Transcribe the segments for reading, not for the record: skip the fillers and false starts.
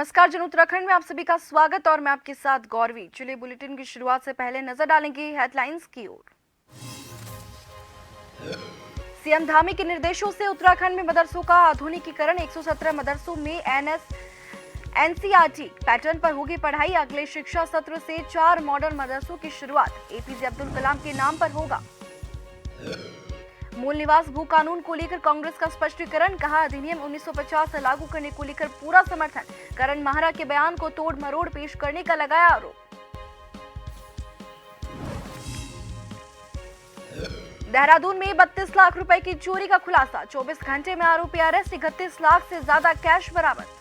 नमस्कार जन उत्तराखंड में आप सभी का स्वागत और मैं आपके साथ गौरवी। चलिए बुलेटिन की शुरुआत से पहले नजर डालेंगे हेडलाइंस की ओर। सीएम धामी के निर्देशों से उत्तराखंड में मदरसों का आधुनिकीकरण। 117 मदरसों में एनसीईआरटी पैटर्न पर होगी पढ़ाई। अगले शिक्षा सत्र से 4 मॉडर्न मदरसों की शुरुआत एपीजे अब्दुल कलाम के नाम पर होगा। मूल निवास भू कानून को लेकर कांग्रेस का स्पष्टीकरण। कहा, अधिनियम 1950 लागू करने को लेकर पूरा समर्थन। करण माहरा के बयान को तोड़ मरोड़ पेश करने का लगाया आरोप। देहरादून में 32 लाख रुपए की चोरी का खुलासा। 24 घंटे में आरोपी अरेस्ट। 31 लाख से ज्यादा कैश बरामद।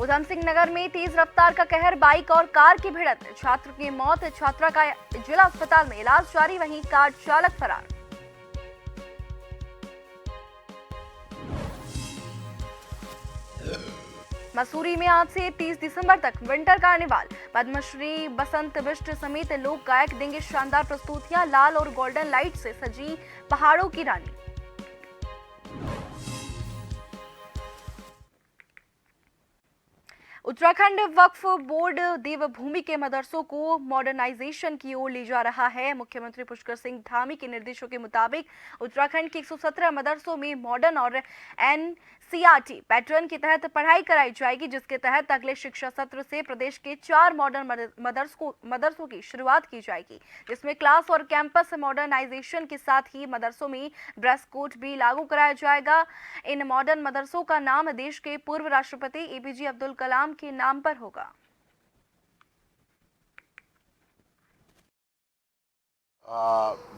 उधम सिंह नगर में तेज रफ्तार का कहर। बाइक और कार की भिड़ंत, छात्र की मौत। छात्रा का जिला अस्पताल में इलाज जारी, वहीं कार चालक फरार। मसूरी में आज से 30 दिसंबर तक विंटर कार्निवाल। पद्मश्री बसंत बिष्ट समेत लोक गायक देंगे शानदार प्रस्तुतियां। लाल और गोल्डन लाइट से सजी पहाड़ों की रानी। उत्तराखंड वक्फ बोर्ड देवभूमि के मदरसों को मॉडर्नाइजेशन की ओर ले जा रहा है। मुख्यमंत्री पुष्कर सिंह धामी के निर्देशों के मुताबिक उत्तराखंड के 117 मदरसों में मॉडर्न और एनसीईआरटी पैटर्न के तहत पढ़ाई कराई जाएगी, जिसके तहत अगले शिक्षा सत्र से प्रदेश के 4 मॉडर्न मदरसों की शुरुआत की जाएगी, जिसमें क्लास और कैंपस मॉडर्नाइजेशन के साथ ही मदरसों में ड्रेस कोड भी लागू कराया जाएगा। इन मॉडर्न मदरसों का नाम देश के पूर्व राष्ट्रपति एपीजे अब्दुल कलाम के नाम पर होगा।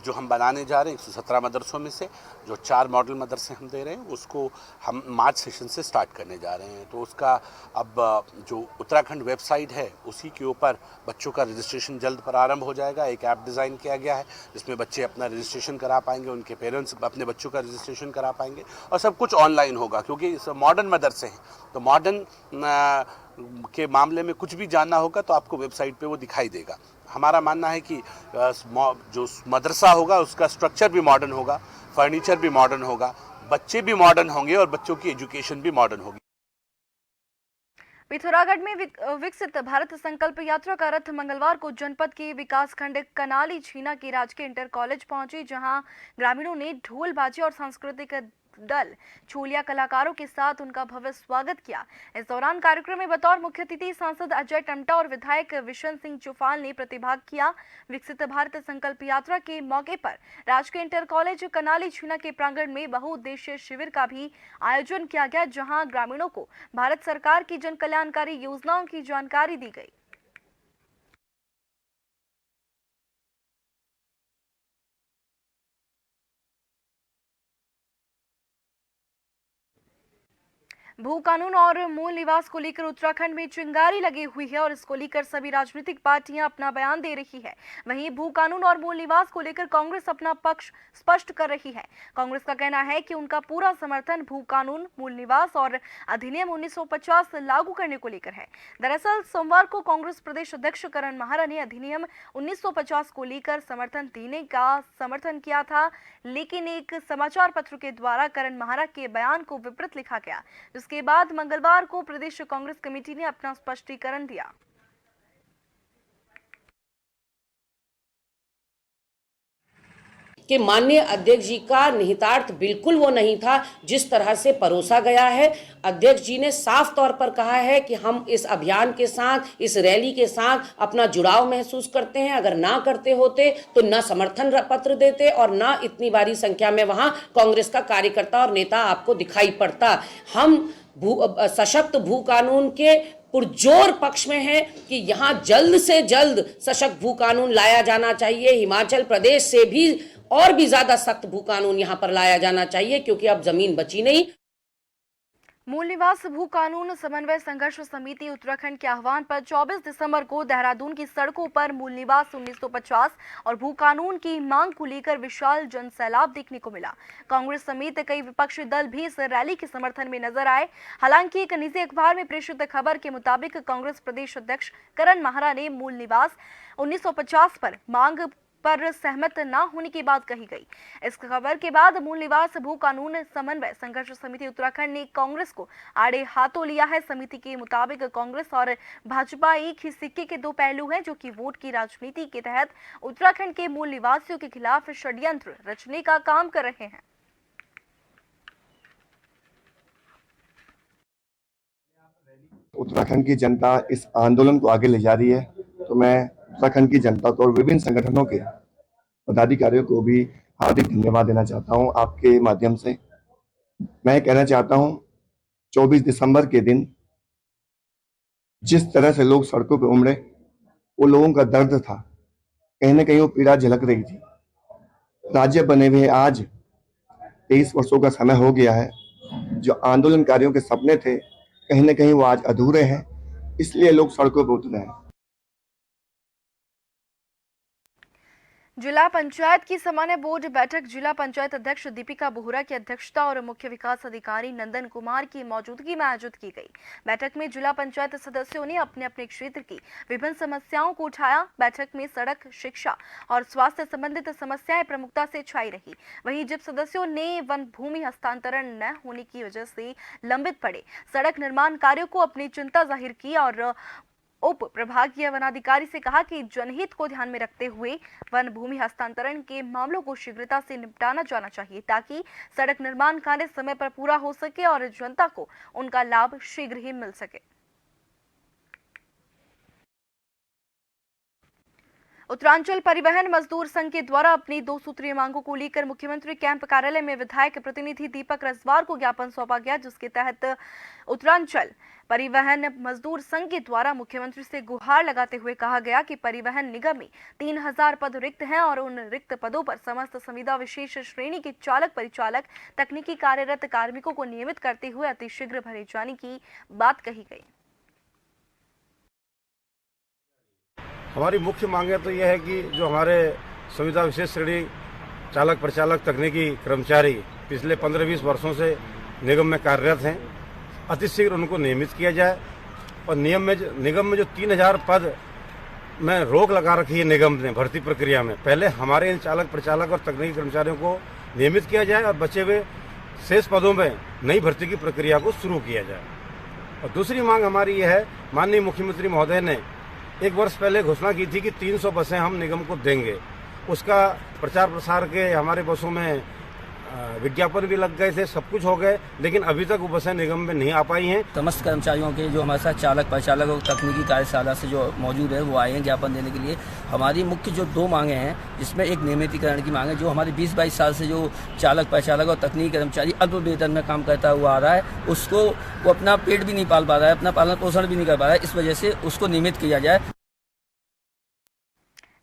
जो हम बनाने जा रहे हैं 117 मदरसों में से जो 4 मॉडल मदरसे हम दे रहे हैं उसको हम मार्च सेशन से स्टार्ट करने जा रहे हैं। तो उसका अब जो उत्तराखंड वेबसाइट है उसी के ऊपर बच्चों का रजिस्ट्रेशन जल्द प्रारंभ हो जाएगा। एक ऐप डिज़ाइन किया गया है जिसमें बच्चे अपना रजिस्ट्रेशन करा पाएंगे, उनके पेरेंट्स अपने बच्चों का रजिस्ट्रेशन करा पाएंगे और सब कुछ ऑनलाइन होगा, क्योंकि मॉडर्न मदरसे हैं तो मॉडर्न के मामले में कुछ भी जानना होगा तो आपको वेबसाइट पे वो दिखाई देगा। हमारा मानना है कि जो मदरसा होगा उसका स्ट्रक्चर भी मॉडर्न होगा, फर्नीचर भी मॉडर्न होगा, बच्चे भी मॉडर्न होंगे और बच्चों की एजुकेशन भी मॉडर्न होगी। पिथौरागढ़ में विकसित भारत संकल्प यात्रा का रथ मंगलवार को जनपद के विकासखंड कनाली छीना के राजकीय इंटर कॉलेज पहुंची, जहां ग्रामीणों ने ढोल बाजे और सांस्कृतिक दल छोलिया कलाकारों के साथ उनका भव्य स्वागत किया। इस दौरान कार्यक्रम में बतौर मुख्य अतिथि सांसद अजय टमटा और विधायक विशन सिंह चौफाल ने प्रतिभाग किया। विकसित भारत संकल्प यात्रा के मौके पर राजकीय इंटर कॉलेज कनाली छीना के प्रांगण में बहुउद्देशीय शिविर का भी आयोजन किया गया, जहां ग्रामीणों को भारत सरकार की जन कल्याणकारी योजनाओं की जानकारी दी गई। भू कानून और मूल निवास को लेकर उत्तराखंड में चिंगारी लगी हुई है और इसको लेकर सभी राजनीतिक पार्टियां अपना बयान दे रही है। वहीं भू कानून और मूल निवास को लेकर कांग्रेस अपना पक्ष स्पष्ट कर रही है। कांग्रेस का कहना है कि उनका पूरा समर्थन भू कानून, मूल निवास और अधिनियम 1950 लागू करने को लेकर है। दरअसल सोमवार को कांग्रेस प्रदेश अध्यक्ष करण माहरा ने अधिनियम 1950 को लेकर समर्थन देने का समर्थन किया था, लेकिन एक समाचार पत्र के द्वारा करण माहरा के बयान को विपरीत लिखा गया। इसके बाद मंगलवार को प्रदेश कांग्रेस कमेटी ने अपना स्पष्टीकरण दिया। कि माननीय अध्यक्ष जी का निहितार्थ बिल्कुल वो नहीं था जिस तरह से परोसा गया है। अध्यक्ष जी ने साफ तौर पर कहा है कि हम इस अभियान के साथ, इस रैली के साथ अपना जुड़ाव महसूस करते हैं। अगर ना करते होते तो न समर्थन पत्र देते और ना इतनी बड़ी संख्या में वहां कांग्रेस का कार्यकर्ता और नेता आपको दिखाई पड़ता। हम सशक्त भू कानून के पुरजोर पक्ष में है कि यहाँ जल्द से जल्द सशक्त भू कानून लाया जाना चाहिए। हिमाचल प्रदेश से भी और भी ज्यादा सख्त भू कानून यहाँ पर लाया जाना चाहिए, क्योंकि अब जमीन बची नहीं। मूल निवास भू कानून समन्वय संघर्ष समिति उत्तराखंड के आह्वान पर 24 दिसंबर को देहरादून की सड़कों पर मूल निवास 1950 और भू कानून की मांग को लेकर विशाल जनसैलाब देखने को मिला। कांग्रेस समेत कई विपक्षी दल भी इस रैली के समर्थन में नजर आए। हालांकि एक निजी अखबार में प्रेषित खबर के मुताबिक कांग्रेस प्रदेश अध्यक्ष करण माहरा ने मूल निवास 1950 पर मांग पर सहमत न होने की बात कही गई। इस खबर के बाद मूल निवास भू कानून समन्वय संघर्ष समिति उत्तराखंड ने कांग्रेस को आड़े हाथों लिया है। समिति के मुताबिक कांग्रेस और भाजपा एक ही सिक्के के दो पहलू हैं, जो कि वोट की राजनीति के तहत उत्तराखंड के मूल निवासियों के खिलाफ षड्यंत्र रचने का काम कर रहे हैं। उत्तराखंड की जनता इस आंदोलन को आगे ले जा रही है, तो मैं उत्तराखंड की जनता को और विभिन्न संगठनों के पदाधिकारियों को भी हार्दिक धन्यवाद देना चाहता हूं। आपके माध्यम से मैं कहना चाहता हूं, 24 दिसंबर के दिन जिस तरह से लोग सड़कों पर उमड़े, वो लोगों का दर्द था, कहीं ना कहीं वो पीड़ा झलक रही थी। राज्य बने हुए आज 23 वर्षों का समय हो गया है। जो आंदोलनकारियों के सपने थे, कहीं ना कहीं वो आज अधूरे हैं, इसलिए लोग सड़कों पर उतरे हैं। जिला पंचायत की सामान्य बोर्ड बैठक जिला पंचायत अध्यक्ष दीपिका बोहरा की अध्यक्षता और मुख्य विकास अधिकारी नंदन कुमार की मौजूदगी में आयोजित की गई। बैठक में जिला पंचायत सदस्यों ने अपने अपने क्षेत्र की विभिन्न समस्याओं को उठाया। बैठक में सड़क, शिक्षा और स्वास्थ्य संबंधित समस्याएं प्रमुखता से छाई रही। वहीं जिन सदस्यों ने वन भूमि हस्तांतरण न होने की वजह से लंबित पड़े सड़क निर्माण कार्यों को अपनी चिंता जाहिर की और उप प्रभागीय वनाधिकारी से कहा कि जनहित को ध्यान में रखते हुए वन भूमि हस्तांतरण के मामलों को शीघ्रता से निपटाना जाना चाहिए, ताकि सड़क निर्माण कार्य समय पर पूरा हो सके और जनता को उनका लाभ शीघ्र ही मिल सके। उत्तरांचल परिवहन मजदूर संघ के द्वारा अपनी 2 सूत्रीय मांगों को लेकर मुख्यमंत्री कैंप कार्यालय में विधायक प्रतिनिधि दीपक रजवार को ज्ञापन सौंपा गया, जिसके तहत उत्तरांचल परिवहन मजदूर संघ के द्वारा मुख्यमंत्री से गुहार लगाते हुए कहा गया कि परिवहन निगम में 3000 पद रिक्त हैं और उन रिक्त पदों पर समस्त संविदा विशेष श्रेणी के चालक, परिचालक, तकनीकी कार्यरत कार्मिकों को नियमित करते हुए अतिशीघ्र भरे जाने की बात कही गई। हमारी मुख्य मांगे तो यह है कि जो हमारे संविदा विशेष श्रेणी चालक, परिचालक, तकनीकी कर्मचारी पिछले 15-20 वर्षों से निगम में कार्यरत हैं, अतिशीघ्र उनको नियमित किया जाए। और निगम में जो 3000 पद में रोक लगा रखी है निगम ने भर्ती प्रक्रिया में, पहले हमारे इन चालक, परिचालक और तकनीकी कर्मचारियों को नियमित किया जाए और बचे हुए शेष पदों में नई भर्ती की प्रक्रिया को शुरू किया जाए। और दूसरी मांग हमारी यह है, माननीय मुख्यमंत्री महोदय ने 1 वर्ष पहले घोषणा की थी कि 300 बसें हम निगम को देंगे। उसका प्रचार प्रसार के हमारे बसों में विज्ञापन भी लग गए थे, सब कुछ हो गए, लेकिन अभी तक वो बसें निगम में नहीं आ पाई हैं। समस्त कर्मचारियों के जो हमारे साथ चालक, परिचालक और तकनीकी कार्यशाला से जो मौजूद है, वो आए हैं ज्ञापन देने के लिए। हमारी मुख्य जो 2 मांगे हैं, जिसमें एक नियमितीकरण की मांग है। जो हमारे 20-22 साल से जो चालक, परिचालक और तकनीकी कर्मचारी अल्प वेतन में काम करता हुआ आ रहा है, उसको वो अपना पेट भी नहीं पाल पा रहा है, अपना पालन पोषण भी नहीं कर पा रहा है, इस वजह से उसको नियमित किया जाए।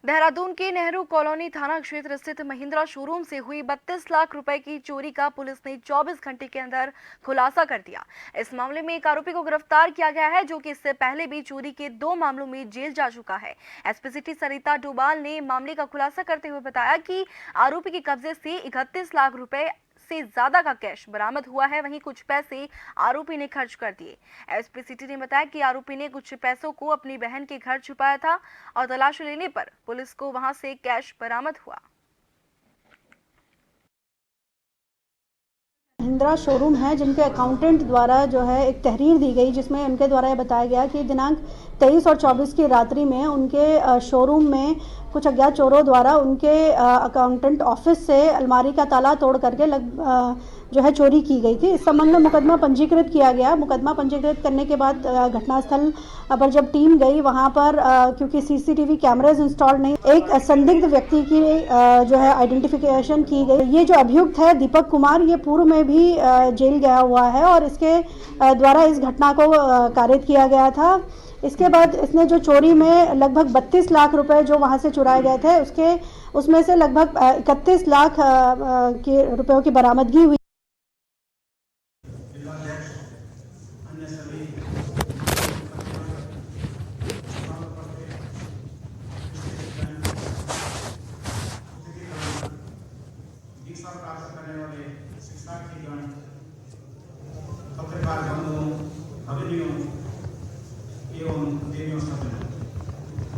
देहरादून के नेहरू कॉलोनी थाना क्षेत्र स्थित महिंद्रा शोरूम से हुई 32 लाख रुपए की चोरी का पुलिस ने 24 घंटे के अंदर खुलासा कर दिया। इस मामले में एक आरोपी को गिरफ्तार किया गया है, जो कि इससे पहले भी चोरी के 2 मामलों में जेल जा चुका है। एसपी सिटी सरिता डोभाल ने मामले का खुलासा करते हुए बताया कि आरोपी के कब्जे से 31 लाख रुपए से ज्यादा का कैश बरामद हुआ है। वहीं कुछ पैसे आरोपी ने खर्च कर दिए। एसपी सिटी ने बताया कि आरोपी ने कुछ पैसों को अपनी बहन के घर छुपाया था और तलाशी लेने पर पुलिस को वहां से कैश बरामद हुआ। महिंद्रा शोरूम है, जिनके अकाउंटेंट द्वारा जो है एक तहरीर दी गई, जिसमें उनके द्वारा यह बताया गया कि दिनांक 23 और 24 की रात्रि में उनके शोरूम में कुछ अज्ञात चोरों द्वारा उनके अकाउंटेंट ऑफिस से अलमारी का ताला तोड़ करके जो है चोरी की गई थी। इस संबंध में मुकदमा पंजीकृत किया गया। मुकदमा पंजीकृत करने के बाद घटनास्थल पर जब टीम गई, वहां पर क्योंकि सीसीटीवी कैमरेज इंस्टॉल नहीं, एक संदिग्ध व्यक्ति की जो है आइडेंटिफिकेशन की गई। ये जो अभियुक्त है दीपक कुमार, ये पूर्व में भी जेल गया हुआ है और इसके द्वारा इस घटना को कारित किया गया था। इसके बाद इसने जो चोरी में लगभग 32 लाख रुपए जो वहां से चुराए गए थे, उसमें से लगभग 31 लाख के रुपयों की बरामदगी हुई।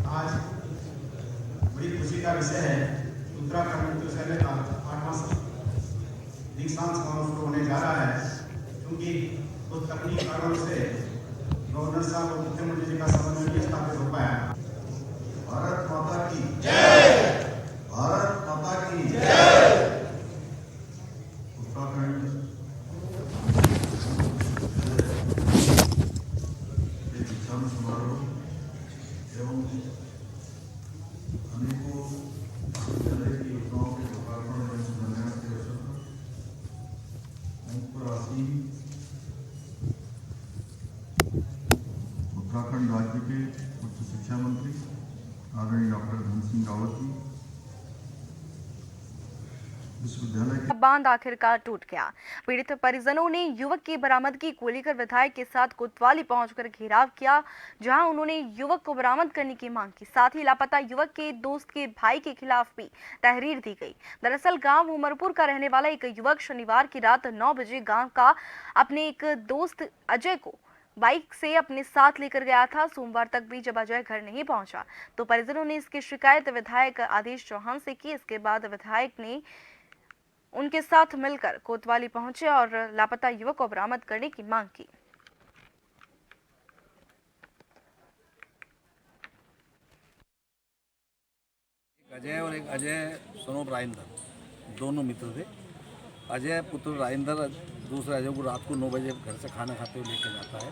आज बड़ी खुशी का विषय है किसान समारोह शुरू होने जा रहा है, क्योंकि कुछ तकनीकी कारणों से गवर्नर साहब और मुख्यमंत्री जी का समन्वय नहीं स्थापित हो पाया। भारत माता की जय, भारत माता की जय। उत्तराखंड किसान समारोह एवं अनेकों तरह की योजनाओं के लोकार्पण एवं शिलान्यास के अवसर पर उत्तराखंड राज्य के उच्च शिक्षा मंत्री आदरणीय डॉक्टर धन सिंह रावत जी विश्वविद्यालय के बांध आखिरकार टूट गया। पीड़ित परिजनों ने युवक की बरामदगी को लेकर विधायक के साथ कोतवाली पहुंचकर घेराव किया, जहां उन्होंने युवक को बरामद करने की मांग की। साथ ही लापता युवक के दोस्त के भाई के खिलाफ भी तहरीर दी गई। दरअसल गांव उमरपुर का रहने वाला एक युवक शनिवार की रात 9 बजे गांव का अपने एक दोस्त अजय को बाइक से अपने साथ लेकर गया था। सोमवार तक भी जब अजय घर नहीं पहुंचा तो परिजनों ने इसकी शिकायत विधायक आदेश चौहान से की। इसके बाद विधायक ने उनके साथ मिलकर कोतवाली पहुंचे और लापता युवक को बरामद करने की मांग की। अजय और एक अजय सोनोप राजेंद्र दोनों मित्र थे। अजय पुत्र राजेंद्र दूसरे अजय को रात को 9 बजे घर से खाना खाते हुए लेके जाता है,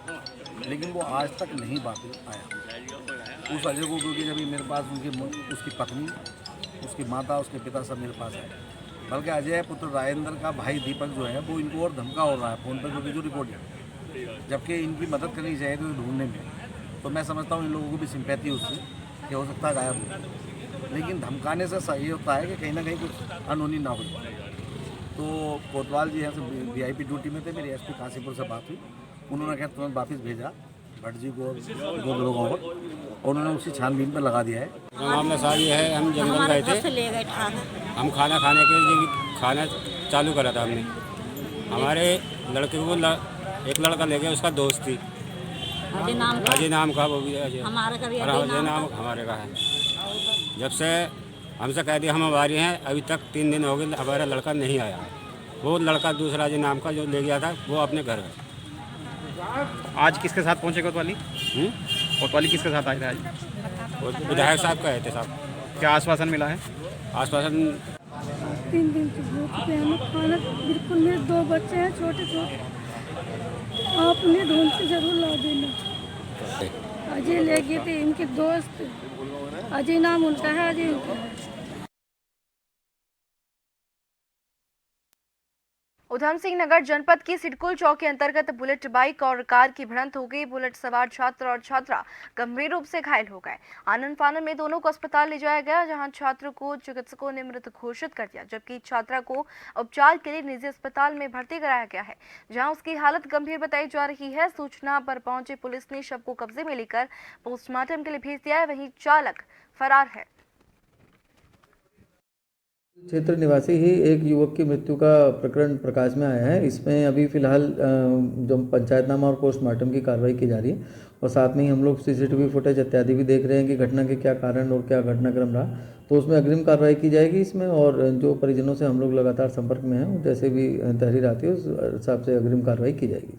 लेकिन वो आज तक नहीं वापस आया। उस अजय को क्योंकि जब मेरे पास उसकी पत्नी, उसकी माता, उसके पिता सब मेरे पास आए, बल्कि अजय पुत्र राजेंद्र का भाई दीपक जो है वो इनको और धमका हो रहा है फ़ोन पर, जो रिपोर्ट है, जबकि इनकी मदद करनी चाहिए तो ढूंढने में। तो मैं समझता हूँ इन लोगों को भी सिंपैथी उससे कि हो सकता है गायब हो, लेकिन धमकाने से सही होता है कि कहीं ना कहीं कुछ अनहोनी ना हो। तो कोतवाल जी यहाँ से VIP ड्यूटी में थे, मेरी SP काशीपुर से बात हुई, उन्होंने क्या तुरंत वापस भेजा भट्ट जी को, 2 लोगों को, और उन्होंने उसी छानबीन पर लगा दिया है। मामला सारी है, हम जंगल गए थे, हम खाना खाने के लिए खाना चालू करा था हमने। हमारे लड़के को एक लड़का ले गया, उसका दोस्त थी अजय नाम का, वो भी अजय नाम हमारे का है। जब से हमसे कह दिया हम हमारी हैं, अभी तक 3 दिन हो गए हमारा लड़का नहीं आया। वो लड़का दूसरा अजय नाम का जो ले गया था वो अपने घर है। आज किसके साथ पहुंचे कोतवाली? कोतवाली किसके साथ आए थे आज? विधायक साहब कहे थे साहब। क्या आश्वासन मिला है? आश्वासन 3 दिन से भूख पे हमें खाना बिल्कुल, मेरे 2 बच्चे हैं छोटे छोटे, आप उन्हें ढूंढ के जरूर ला देना। अजय ले गए थे, इनके दोस्त, अजय नाम उनका है, अजय उनका है। उधम सिंह नगर जनपद की सिडकुल चौक के अंतर्गत बुलेट बाइक और कार की भिड़ंत हो गई। बुलेट सवार छात्र और छात्रा गंभीर रूप से घायल हो गए। आनन फानन में दोनों को अस्पताल ले जाया गया, जहां छात्र को चिकित्सकों ने मृत घोषित कर दिया, जबकि छात्रा को उपचार के लिए निजी अस्पताल में भर्ती कराया गया है, जहां उसकी हालत गंभीर बताई जा रही है। सूचना पर पहुंची पुलिस ने शव को कब्जे में लेकर पोस्टमार्टम के लिए भेज दिया है। वहीं चालक फरार है। क्षेत्र निवासी ही एक युवक की मृत्यु का प्रकरण प्रकाश में आया है। इसमें अभी फिलहाल जो पंचायतनामा और पोस्टमार्टम की कार्रवाई की जा रही है, और साथ में ही हम लोग CCTV फुटेज इत्यादि भी देख रहे हैं कि घटना के क्या कारण और क्या घटनाक्रम रहा, तो उसमें अग्रिम कार्रवाई की जाएगी इसमें। और जो परिजनों से हम लोग लगातार संपर्क में हैं, जैसे भी तहरीर आती है उस हिसाब से अग्रिम कार्रवाई की जाएगी।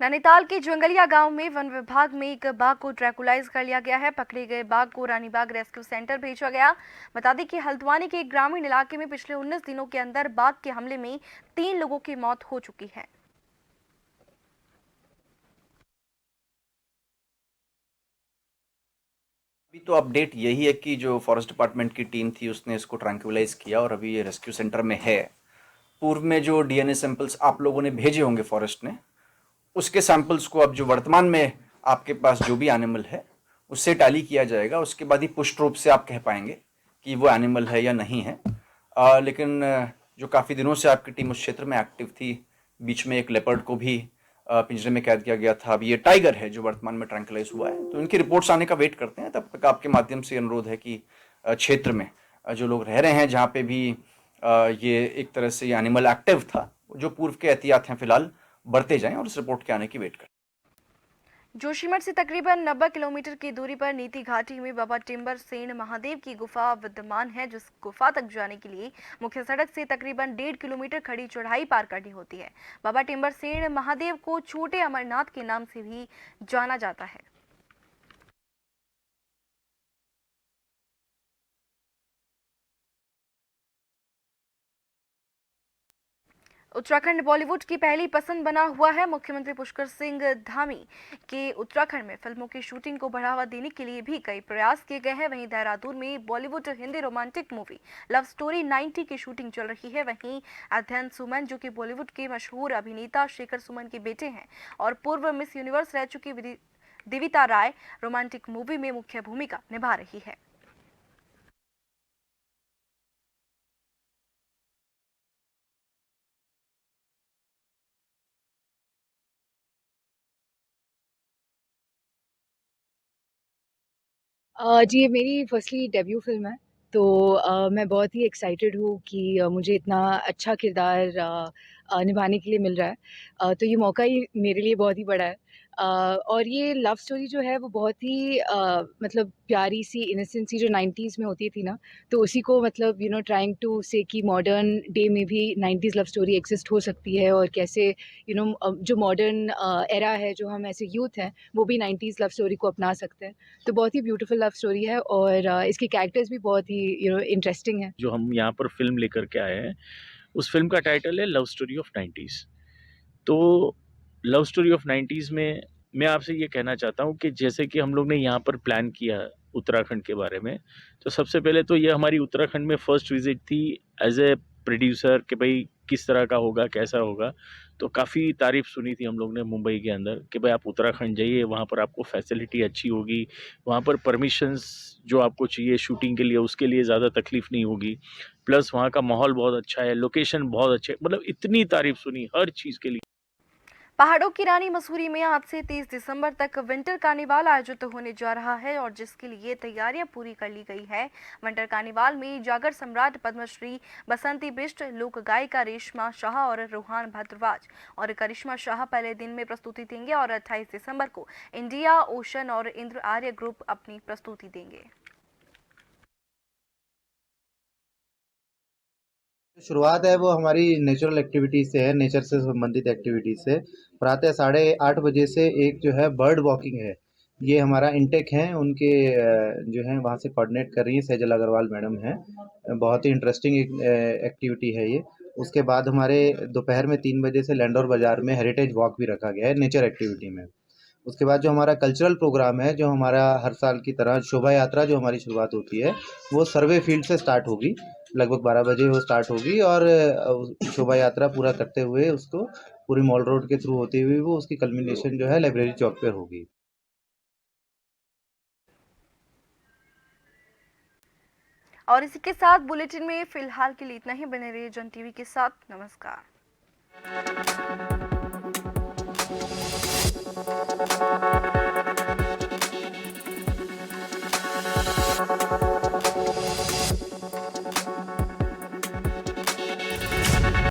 नैनीताल के जंगलिया गांव में वन विभाग में एक बाघ को ट्रैकुलाइज कर लिया गया है। पकड़े गए बाघ को रानीबाग रेस्क्यू सेंटर भेजा गया। बता दें कि हल्द्वानी के एक ग्रामीण इलाके में पिछले 19 दिनों के अंदर बाघ के हमले में 3 लोगों की मौत हो चुकी है। अभी तो अपडेट यही है कि जो फॉरेस्ट डिपार्टमेंट की टीम थी उसने इसको ट्रैंक्विलाइज किया और अभी ये रेस्क्यू सेंटर में है। पूर्व में जो DNA सैंपल्स आप लोगों ने भेजे होंगे फॉरेस्ट ने, उसके सैंपल्स को अब जो वर्तमान में आपके पास जो भी एनिमल है उससे टैली किया जाएगा। उसके बाद ही पुष्ट रूप से आप कह पाएंगे कि वो एनिमल है या नहीं है। लेकिन जो काफ़ी दिनों से आपकी टीम उस क्षेत्र में एक्टिव थी, बीच में एक लेपर्ड को भी पिंजरे में कैद किया गया था। अब ये टाइगर है जो वर्तमान में ट्रैंक्विलाइज हुआ है, तो इनकी रिपोर्ट्स आने का वेट करते हैं। तब तक आपके माध्यम से अनुरोध है कि क्षेत्र में जो लोग रह रहे हैं, जहाँ पे भी ये एक तरह से ये एनिमल एक्टिव था, जो पूर्व के एहतियात हैं फिलहाल बरते जाएं और इस रिपोर्ट के आने की वेट करें। जोशीमठ से तकरीबन 90 किलोमीटर की दूरी पर नीति घाटी में बाबा टिम्बर सेन महादेव की गुफा विद्यमान है। जिस गुफा तक जाने के लिए मुख्य सड़क से तकरीबन 1.5 किलोमीटर खड़ी चढ़ाई पार करनी होती है। बाबा टिम्बर सेन महादेव को छोटे अमरनाथ के नाम से भी जाना जाता है। उत्तराखंड बॉलीवुड की पहली पसंद बना हुआ है। मुख्यमंत्री पुष्कर सिंह धामी के उत्तराखंड में फिल्मों की शूटिंग को बढ़ावा देने के लिए भी कई प्रयास किए गए हैं। वहीं देहरादून में Bollywood Hindi romantic movie love story 90 की शूटिंग चल रही है। वहीं अध्ययन सुमन, जो कि बॉलीवुड के मशहूर अभिनेता शेखर सुमन के बेटे हैं और पूर्व मिस यूनिवर्स रह चुकी दिविता राय, रोमांटिक मूवी में मुख्य भूमिका निभा रही है। जी, मेरी फर्स्टली डेब्यू फ़िल्म है, तो मैं बहुत ही एक्साइटेड हूँ कि मुझे इतना अच्छा किरदार निभाने के लिए मिल रहा है। तो ये मौका ही मेरे लिए बहुत ही बड़ा है। और ये लव स्टोरी जो है वो बहुत ही मतलब प्यारी सी, इनोसेंट सी जो 90s में होती थी ना, तो उसी को मतलब ट्राइंग टू से कि मॉडर्न डे में भी 90s लव स्टोरी एग्जिस्ट हो सकती है और कैसे जो मॉडर्न एरा है, जो हम ऐसे यूथ हैं, वो भी 90s लव स्टोरी को अपना सकते हैं। तो बहुत ही ब्यूटीफुल लव स्टोरी है और इसके कैरेक्टर्स भी बहुत ही इंटरेस्टिंग हैं। जो हम यहाँ पर फिल्म लेकर के आए हैं, उस फिल्म का टाइटल है लव स्टोरी ऑफ 90s। तो लव स्टोरी ऑफ 90s में मैं आपसे ये कहना चाहता हूँ कि जैसे कि हम लोग ने यहाँ पर प्लान किया उत्तराखंड के बारे में, तो सबसे पहले तो ये हमारी उत्तराखंड में फर्स्ट विजिट थी एज ए प्रोड्यूसर कि भाई किस तरह का होगा, कैसा होगा। तो काफ़ी तारीफ़ सुनी थी हम लोग ने मुंबई के अंदर कि भाई आप उत्तराखंड जाइए, वहाँ पर आपको फैसिलिटी अच्छी होगी, वहाँ पर परमिशंस जो आपको चाहिए शूटिंग के लिए उसके लिए ज़्यादा तकलीफ़ नहीं होगी, प्लस वहाँ का माहौल बहुत अच्छा है, लोकेशन बहुत अच्छे, मतलब इतनी तारीफ़ सुनी हर चीज़ के लिए। पहाड़ों की रानी मसूरी में आज से 30 दिसंबर तक विंटर कार्निवाल आयोजित होने जा रहा है और जिसके लिए तैयारियां पूरी कर ली गई है। विंटर कार्निवाल में जागर सम्राट पद्मश्री बसंती बिष्ट, लोक गायिका रेशमा शाह और रूहान भारद्वाज और करिश्मा शाह पहले दिन में प्रस्तुति देंगे और 28 दिसंबर को इंडिया ओशन और इंद्र आर्य ग्रुप अपनी प्रस्तुति देंगे। शुरुआत है वो हमारी नेचुरल एक्टिविटीज से है, नेचर से संबंधित एक्टिविटीज से। प्रातः 8:30 बजे से एक जो है बर्ड वॉकिंग है, ये हमारा इंटेक है, उनके जो है वहाँ से कोऑर्डिनेट कर रही है सैजल अग्रवाल मैडम हैं। बहुत ही इंटरेस्टिंग एक्टिविटी है ये। उसके बाद हमारे दोपहर में 3 बजे से लैंडोर बाजार में हेरिटेज वॉक भी रखा गया है नेचर एक्टिविटी में। उसके बाद जो हमारा कल्चरल प्रोग्राम है, जो हमारा हर साल की तरह शोभा यात्रा जो हमारी शुरुआत होती है वो सर्वे फील्ड से स्टार्ट होगी, लगभग 12 बजे वो स्टार्ट होगी और शोभा यात्रा पूरा करते हुए उसको पूरी मॉल रोड के थ्रू होती हुई वो उसकी कल्मिनेशन जो है लाइब्रेरी चौक पर होगी। और इसी के साथ बुलेटिन में फिलहाल के लिए इतना ही। बने रहिए जन टीवी के साथ। नमस्कार।